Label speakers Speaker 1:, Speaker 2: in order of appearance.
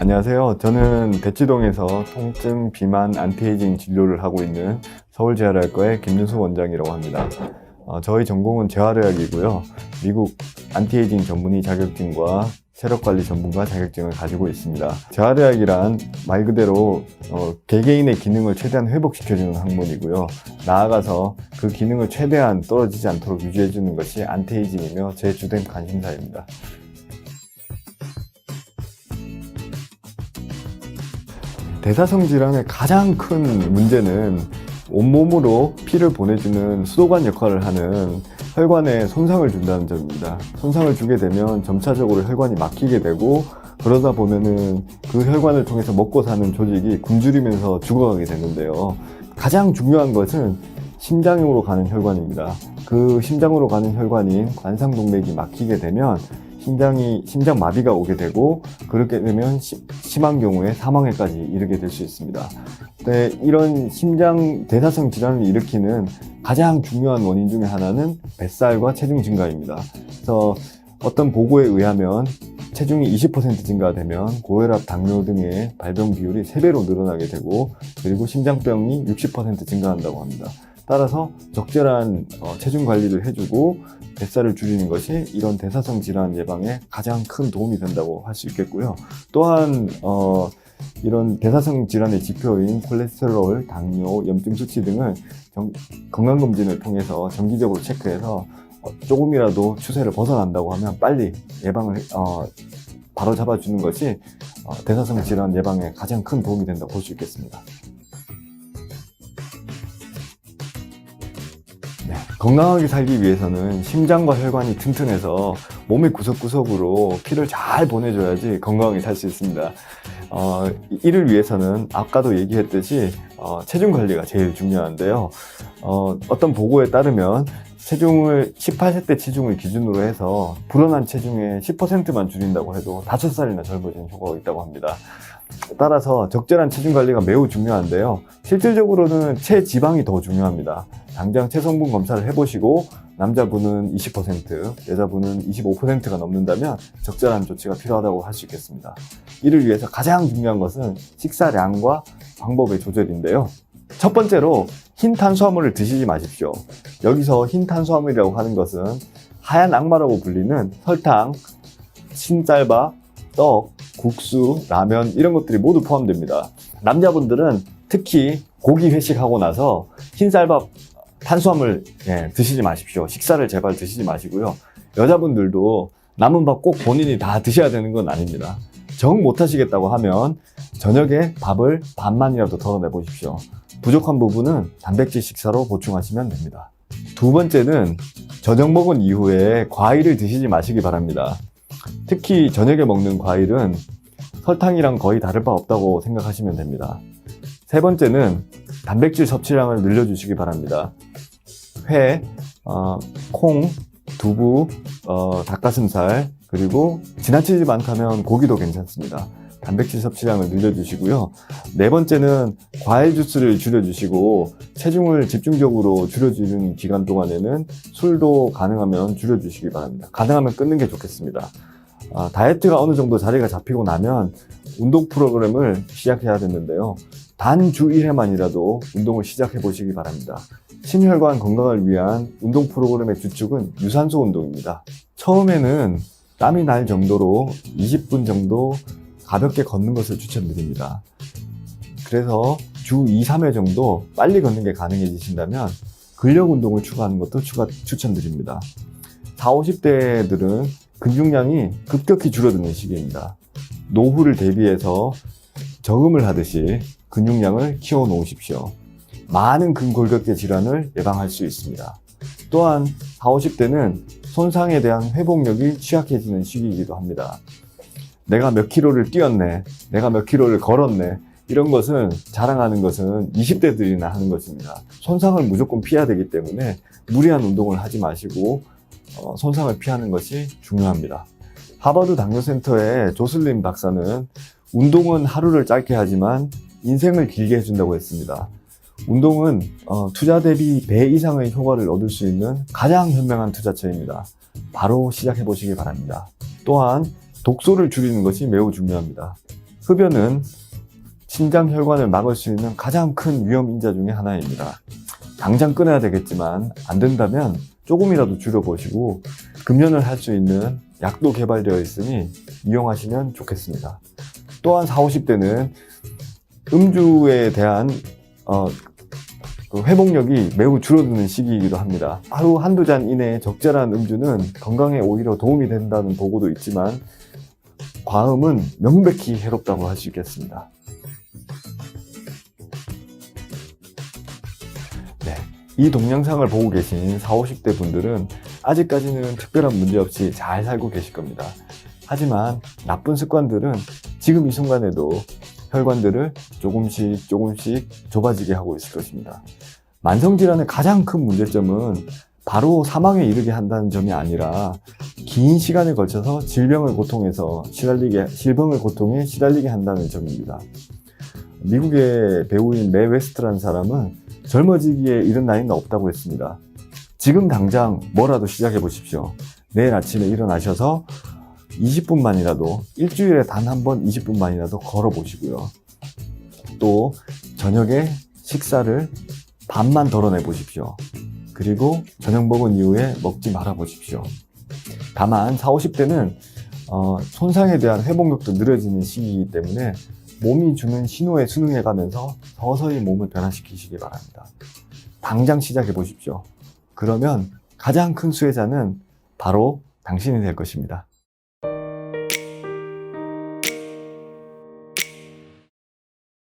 Speaker 1: 안녕하세요. 저는 대치동에서 통증, 비만, 안티에이징 진료를 하고 있는 서울재활의학과의 김윤수 원장이라고 합니다. 저희 전공은 재활의학이고요. 미국 안티에이징 전문의 자격증과 체력관리 전문가 자격증을 가지고 있습니다. 재활의학이란 말 그대로 개개인의 기능을 최대한 회복시켜주는 학문이고요. 나아가서 그 기능을 최대한 떨어지지 않도록 유지해주는 것이 안티에이징이며 제 주된 관심사입니다. 대사성 질환의 가장 큰 문제는 온몸으로 피를 보내주는 수도관 역할을 하는 혈관에 손상을 준다는 점입니다. 손상을 주게 되면 점차적으로 혈관이 막히게 되고, 그러다 보면은 그 혈관을 통해서 먹고 사는 조직이 굶주리면서 죽어가게 되는데요. 가장 중요한 것은 심장으로 가는 혈관입니다. 그 심장으로 가는 혈관인 관상동맥이 막히게 되면 심장 마비가 오게 되고, 그렇게 되면 심한 경우에 사망에까지 이르게 될 수 있습니다. 네, 이런 심장 대사성 질환을 일으키는 가장 중요한 원인 중에 하나는 뱃살과 체중 증가입니다. 그래서 어떤 보고에 의하면 체중이 20% 증가되면 고혈압, 당뇨 등의 발병 비율이 3배로 늘어나게 되고, 그리고 심장병이 60% 증가한다고 합니다. 따라서 적절한 체중 관리를 해주고 뱃살을 줄이는 것이 이런 대사성 질환 예방에 가장 큰 도움이 된다고 할 수 있겠고요. 또한 이런 대사성 질환의 지표인 콜레스테롤, 당뇨, 염증 수치 등을 건강검진을 통해서 정기적으로 체크해서 조금이라도 추세를 벗어난다고 하면 빨리 예방을 바로 잡아주는 것이 대사성 질환 예방에 가장 큰 도움이 된다고 볼 수 있겠습니다. 네, 건강하게 살기 위해서는 심장과 혈관이 튼튼해서 몸의 구석구석으로 피를 잘 보내줘야지 건강하게 살 수 있습니다. 이를 위해서는 아까도 얘기했듯이 체중 관리가 제일 중요한데요. 어떤 보고에 따르면 18세 때 체중을 기준으로 해서 불어난 체중의 10%만 줄인다고 해도 5살이나 젊어지는 효과가 있다고 합니다. 따라서 적절한 체중 관리가 매우 중요한데요. 실질적으로는 체지방이 더 중요합니다. 당장 체성분 검사를 해보시고 남자분은 20%, 여자분은 25%가 넘는다면 적절한 조치가 필요하다고 할 수 있겠습니다. 이를 위해서 가장 중요한 것은 식사량과 방법의 조절인데요. 첫 번째로 흰 탄수화물을 드시지 마십시오. 여기서 흰 탄수화물이라고 하는 것은 하얀 악마라고 불리는 설탕, 신쌀밥, 떡, 국수, 라면 이런 것들이 모두 포함됩니다. 남자분들은 특히 고기 회식하고 나서 흰쌀밥, 탄수화물 드시지 마십시오. 식사를 제발 드시지 마시고요. 여자분들도 남은 밥 꼭 본인이 다 드셔야 되는 건 아닙니다. 정 못하시겠다고 하면 저녁에 밥을 반만이라도 덜어내 보십시오. 부족한 부분은 단백질 식사로 보충하시면 됩니다. 두 번째는 저녁 먹은 이후에 과일을 드시지 마시기 바랍니다. 특히 저녁에 먹는 과일은 설탕이랑 거의 다를 바 없다고 생각하시면 됩니다. 세 번째는 단백질 섭취량을 늘려주시기 바랍니다. 회, 콩, 두부, 닭가슴살, 그리고 지나치지 않다면 고기도 괜찮습니다. 단백질 섭취량을 늘려주시고요. 네 번째는 과일 주스를 줄여주시고 체중을 집중적으로 줄여주는 기간 동안에는 술도 가능하면 줄여주시기 바랍니다. 가능하면 끊는 게 좋겠습니다. 다이어트가 어느 정도 자리가 잡히고 나면 운동 프로그램을 시작해야 되는데요. 단 주 1회만이라도 운동을 시작해 보시기 바랍니다. 심혈관 건강을 위한 운동 프로그램의 주축은 유산소 운동입니다. 처음에는 땀이 날 정도로 20분 정도 가볍게 걷는 것을 추천드립니다. 그래서 주 2, 3회 정도 빨리 걷는 게 가능해지신다면 근력 운동을 추가하는 것도 추천드립니다. 40, 50대들은 근육량이 급격히 줄어드는 시기입니다. 노후를 대비해서 저금을 하듯이 근육량을 키워 놓으십시오. 많은 근골격계 질환을 예방할 수 있습니다. 또한 40, 50대는 손상에 대한 회복력이 취약해지는 시기이기도 합니다. 내가 몇 킬로를 뛰었네, 내가 몇 킬로를 걸었네, 이런 것은 자랑하는 것은 20대들이나 하는 것입니다. 손상을 무조건 피해야 되기 때문에 무리한 운동을 하지 마시고 손상을 피하는 것이 중요합니다. 하버드 당뇨센터의 조슬린 박사는 운동은 하루를 짧게 하지만 인생을 길게 해준다고 했습니다. 운동은 투자 대비 배 이상의 효과를 얻을 수 있는 가장 현명한 투자처입니다. 바로 시작해 보시기 바랍니다. 또한 독소를 줄이는 것이 매우 중요합니다. 흡연은 심장혈관을 막을 수 있는 가장 큰 위험 인자 중에 하나입니다. 당장 끊어야 되겠지만 안 된다면 조금이라도 줄여보시고 금연을 할 수 있는 약도 개발되어 있으니 이용하시면 좋겠습니다. 또한 40, 50대는 음주에 대한 그 회복력이 매우 줄어드는 시기이기도 합니다. 하루 한두 잔 이내의 적절한 음주는 건강에 오히려 도움이 된다는 보고도 있지만 과음은 명백히 해롭다고 할 수 있겠습니다. 네, 이 동영상을 보고 계신 40, 50대 분들은 아직까지는 특별한 문제 없이 잘 살고 계실 겁니다. 하지만 나쁜 습관들은 지금 이 순간에도 혈관들을 조금씩 좁아지게 하고 있을 것입니다. 만성질환의 가장 큰 문제점은 바로 사망에 이르게 한다는 점이 아니라 긴 시간에 걸쳐서 질병의 고통에 시달리게 한다는 점입니다. 미국의 배우인 매 웨스트라는 사람은 젊어지기에 이른 나이는 없다고 했습니다. 지금 당장 뭐라도 시작해 보십시오. 내일 아침에 일어나셔서 20분만이라도, 일주일에 단 한 번 20분만이라도 걸어 보시고요. 또 저녁에 식사를 반만 덜어내 보십시오. 그리고 저녁 먹은 이후에 먹지 말아 보십시오. 다만 40, 50대는 손상에 대한 회복력도 느려지는 시기이기 때문에 몸이 주는 신호에 순응해 가면서 서서히 몸을 변화시키시기 바랍니다. 당장 시작해 보십시오. 그러면 가장 큰 수혜자는 바로 당신이 될 것입니다.